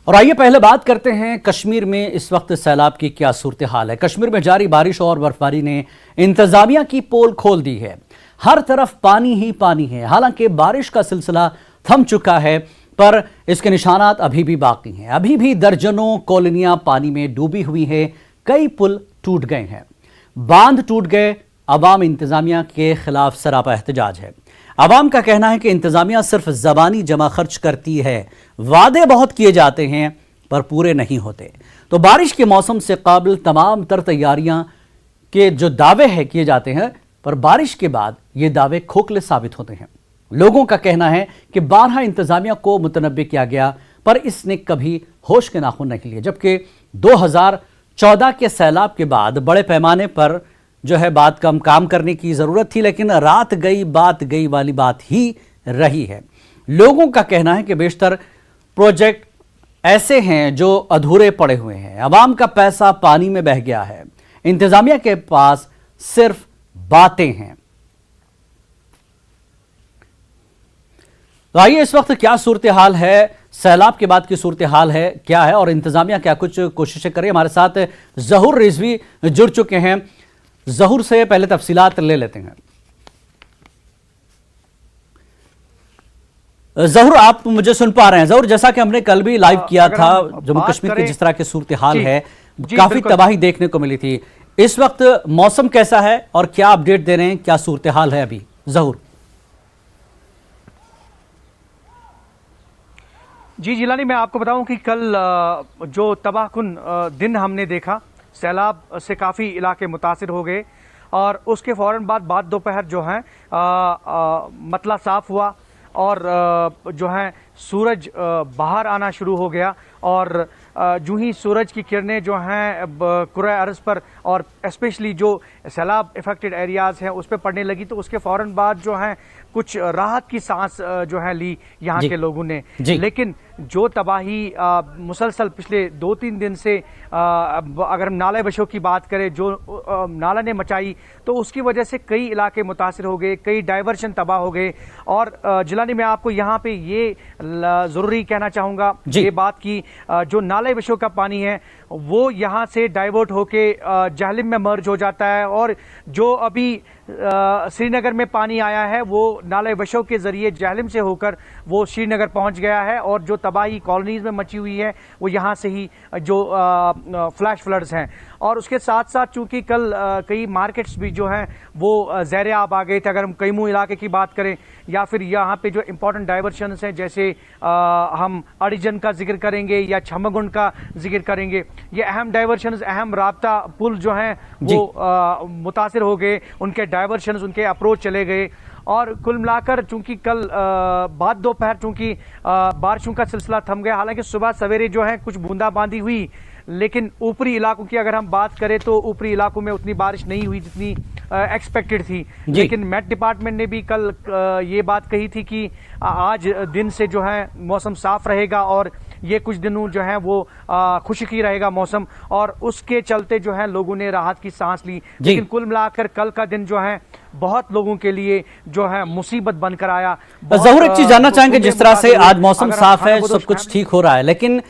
और आइए पहले बात करते हैं कश्मीर में इस वक्त सैलाब की क्या सूरत हाल है। कश्मीर में जारी बारिश और बर्फबारी ने इंतजामिया की पोल खोल दी है। हर तरफ पानी ही पानी है। हालांकि बारिश का सिलसिला थम चुका है, पर इसके निशानात अभी भी बाकी हैं। अभी भी दर्जनों कॉलोनियां पानी में डूबी हुई हैं। कई पुल टूट गए हैं, बांध टूट गए। अवाम इंतजामिया के खिलाफ सरापा एहतजाज है। अवाम का कहना है कि इंतजामिया सिर्फ जबानी जमा खर्च करती है, वादे बहुत किए जाते हैं पर पूरे नहीं होते। तो बारिश के मौसम से काबिल तमाम तर तैयारियां के जो दावे हैं किए जाते हैं, पर बारिश के बाद ये दावे खोखले साबित होते हैं। लोगों का कहना है कि 12 इंतजामिया को मुतनब्बे किया गया, पर इसने कभी होश के नाखून नहीं लिए। जबकि 2014 के सैलाब के बाद बड़े पैमाने पर जो है बात कम काम करने की जरूरत थी, लेकिन रात गई बात गई वाली बात ही रही है। लोगों का कहना है कि बेशतर प्रोजेक्ट ऐसे हैं जो अधूरे पड़े हुए हैं। अवाम का पैसा पानी में बह गया है। इंतजामिया के पास सिर्फ बातें हैं। तो आइए इस वक्त क्या सूरत हाल है, सैलाब के बाद की सूरत हाल है क्या है और इंतजामिया क्या कुछ कोशिशें करे। हमारे साथ जहूर रिजवी जुड़ चुके हैं। जहूर से पहले तफसीलात ले लेते हैं। जहूर, आप मुझे सुन पा रहे हैं? जहूर, जैसा कि हमने कल भी लाइव किया था, जम्मू कश्मीर की जिस तरह की सूरत हाल है, काफी तबाही देखने को मिली थी। इस वक्त मौसम कैसा है और क्या अपडेट दे रहे हैं, क्या सूरत हाल है अभी? जहूर जी जिलानी, मैं आपको बताऊं कि कल जो तबाहकुन दिन हमने देखा, सैलाब से काफ़ी इलाके मुतासिर हो गए और उसके फ़ौरन बाद दोपहर जो है मतला साफ़ हुआ और जो है सूरज बाहर आना शुरू हो गया। और जो ही सूरज की किरणें जो हैं कुर्रा अर्ज़ पर और स्पेशली जो सैलाब इफ़ेक्टेड एरियाज़ हैं उस पर पड़ने लगी, तो उसके फ़ौरन बाद जो है कुछ राहत की सांस जो है ली यहाँ के लोगों ने। लेकिन जो तबाही मुसलसल पिछले 2-3 दिन से अगर हम नाले बशों की बात करें, जो नाला ने मचाई, तो उसकी वजह से कई इलाके मुतासिर हो गए, कई डाइवर्शन तबाह हो गए। और जिलानी, मैं आपको यहाँ पे ये ज़रूरी कहना चाहूँगा ये बात की जो नाले बशों का पानी है वो यहाँ से डाइवर्ट होके जहलिम में मर्ज हो जाता है, और जो अभी श्रीनगर में पानी आया है वो नाले वशों के जरिए जहलिम से होकर वो श्रीनगर पहुंच गया है। और जो तबाही कॉलोनीज में मची हुई है वो यहाँ से ही जो फ्लैश फ्लड्स हैं। और उसके साथ साथ चूंकि कल कई मार्केट्स भी जो हैं वो ज़ेर आब आ गए थे। अगर हम कैमू इलाके की बात करें या फिर यहाँ पे जो इम्पोर्टेंट डाइवर्शंस हैं, जैसे हम अड़ीजन का जिक्र करेंगे या छमगुंड का जिक्र करेंगे, ये अहम डाइवर्शंस, अहम राब्ता पुल जो हैं वो मुतासिर हो गए, उनके डाइवर्शंस, उनके अप्रोच चले गए। और कुल मिलाकर चूंकि कल बाद दोपहर चूंकि बारिशों का सिलसिला थम गया, हालांकि सुबह सवेरे जो है कुछ बूंदाबांदी हुई, लेकिन ऊपरी इलाकों की अगर हम बात करें तो ऊपरी इलाकों में उतनी बारिश नहीं हुई जितनी एक्सपेक्टेड थी। लेकिन मेट डिपार्टमेंट ने भी कल ये बात कही थी कि आज दिन से जो है मौसम साफ रहेगा और ये कुछ दिनों जो है वो खुशकी रहेगा मौसम, और उसके चलते जो है लोगों ने राहत की सांस ली। लेकिन कुल मिलाकर कल का दिन जो है बहुत लोगों के लिए जो है मुसीबत बनकर आया। जरूर एक चीज जानना चाहेंगे, जिस तरह से आज मौसम साफ है, सब कुछ ठीक हो रहा है, लेकिन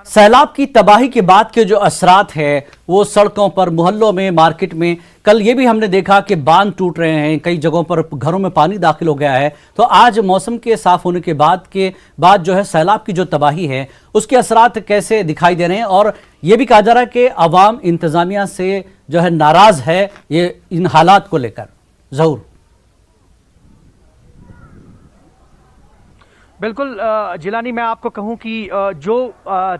सैलाब की तबाही के बाद के जो असरात है वो सड़कों पर, मोहल्लों में, मार्केट में, कल ये भी हमने देखा कि बांध टूट रहे हैं, कई जगहों पर घरों में पानी दाखिल हो गया है। तो आज मौसम के साफ होने के बाद जो है सैलाब की जो तबाही है उसके असरात कैसे दिखाई दे रहे हैं? और ये भी कहा जा रहा है कि अवाम इंतजामिया से जो है नाराज है ये इन हालात को लेकर। जहूर बिल्कुल जिलानी, मैं आपको कहूं कि जो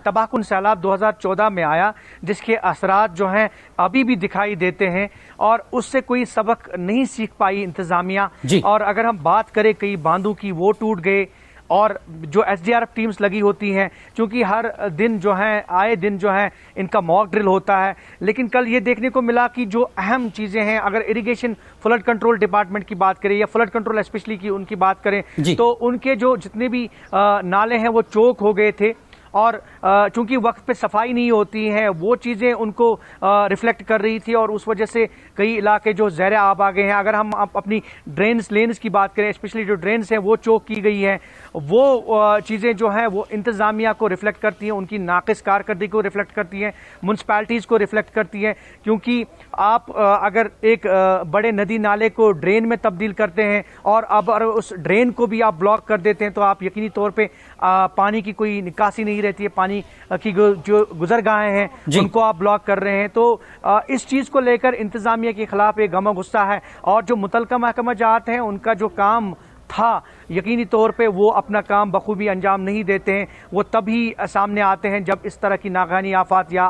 तबाहकुन सैलाब 2014 में आया, जिसके असरात जो हैं अभी भी दिखाई देते हैं और उससे कोई सबक नहीं सीख पाई इंतजामिया। और अगर हम बात करें कई बांधों की, वो टूट गए। और जो एसडीआरएफ टीम्स लगी होती हैं, क्योंकि हर दिन जो है आए दिन जो है इनका मॉक ड्रिल होता है, लेकिन कल ये देखने को मिला कि जो अहम चीज़ें हैं, अगर इरिगेशन फ्लड कंट्रोल डिपार्टमेंट की बात करें या फ्लड कंट्रोल स्पेशली की उनकी बात करें, तो उनके जो जितने भी नाले हैं वो चोक हो गए थे और चूंकि वक्त पे सफाई नहीं होती है, वो चीज़ें उनको रिफ्लेक्ट कर रही थी और उस वजह से कई इलाके जो ज़ेर आब आ गए हैं। अगर हम अपनी ड्रेन्स लेन्स की बात करें, स्पेशली जो ड्रेन्स हैं वो चोक की गई है, वो चीज़ें जो हैं वो इंतज़ामिया को रिफ्लेक्ट करती हैं, उनकी नाक़िस कारकर्दगी को रिफ्लेक्ट करती हैं, म्यूनसिपैलिटीज़ को रिफ्लेक्ट करती हैं। क्योंकि आप अगर एक बड़े नदी नाले को ड्रेन में तब्दील करते हैं और अब उस ड्रेन को भी आप ब्लॉक कर देते हैं तो आप यकीनी तौर पे पानी की कोई निकासी नहीं रहती है, पानी की जो गुजरगाहें हैं उनको आप ब्लॉक कर रहे हैं। तो इस चीज़ को लेकर इंतज़ामिया के खिलाफ एक गम गुस्सा है और जो मुतलका महकमा जात हैं उनका जो काम था यकीनी तौर पे वो अपना काम बखूबी अंजाम नहीं देते हैं। वो तभी सामने आते हैं जब इस तरह की नागानी आफात या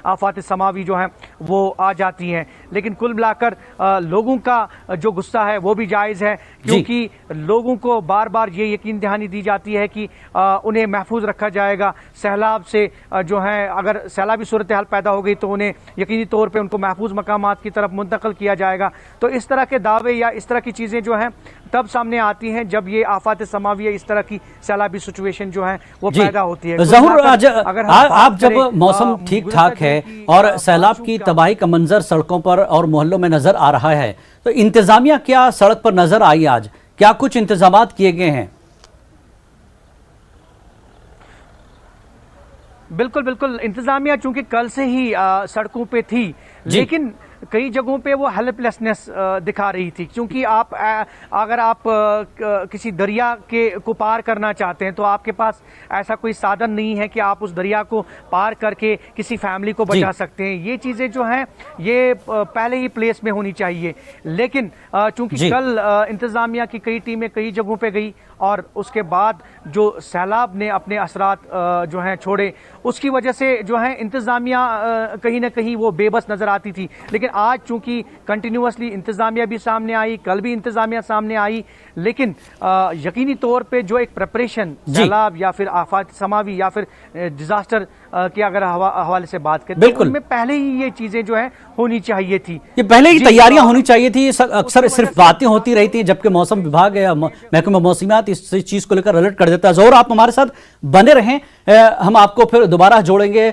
आफात समावी जो हैं वो आ जाती हैं। लेकिन कुल मिलाकर लोगों का जो गुस्सा है वो भी जायज़ है, क्योंकि लोगों को बार बार ये यकीन दहानी दी जाती है कि उन्हें महफूज रखा जाएगा सैलाब से। जो है अगर सैलाबी सूरत हाल पैदा हो गई तो उन्हें यकीनी तौर पर उनको महफूज मकामात की तरफ मुंतकिल किया जाएगा। तो इस तरह के दावे या इस तरह की चीज़ें जो हैं तब सामने आती हैं जब ये आफात समाविया, इस तरह की सैलाबी सिचुएशन जो है वो पैदा होती है। ज़हूर, आप जब मौसम ठीक ठाक है और सैलाब की तबाही का मंजर सड़कों पर और मोहल्लों में नजर आ रहा है, तो इंतजामिया क्या सड़क पर नजर आई? आज क्या कुछ इंतजामात किए गए हैं? बिल्कुल बिल्कुल, इंतजामिया चूंकि कल से ही सड़कों पे थी, लेकिन कई जगहों पे वो हेल्पलेसनेस दिखा रही थी। क्योंकि आप अगर आप किसी दरिया को पार करना चाहते हैं तो आपके पास ऐसा कोई साधन नहीं है कि आप उस दरिया को पार करके किसी फैमिली को बचा सकते हैं। ये चीज़ें जो हैं ये पहले ही प्लेस में होनी चाहिए। लेकिन चूंकि कल इंतज़ामिया की कई टीमें कई जगहों पे गई और उसके बाद जो सैलाब ने अपने असरात जो हैं छोड़े, उसकी वजह से जो है इंतज़ामिया कहीं ना कहीं वो बेबस नज़र आती थी। लेकिन आज चूंकि कंटिन्यूसली इंतज़ामिया भी सामने आई, कल भी इंतज़ामिया सामने आई, लेकिन यकीनी तौर पे जो एक प्रिपरेशन सैलाब या फिर आफात समावी या फिर डिजास्टर की अगर हवाले से बात करें तो उनमें पहले ही ये चीज़ें जो है होनी चाहिए थी, ये पहले ही तैयारियां होनी चाहिए थी। अक्सर सिर्फ बातें होती रही थी, जबकि मौसम विभाग या महकमा मौसमियात इस चीज को लेकर अलर्ट कर देता है। ज़हूर, आप हमारे साथ बने रहें, हम आपको फिर दोबारा जोड़ेंगे।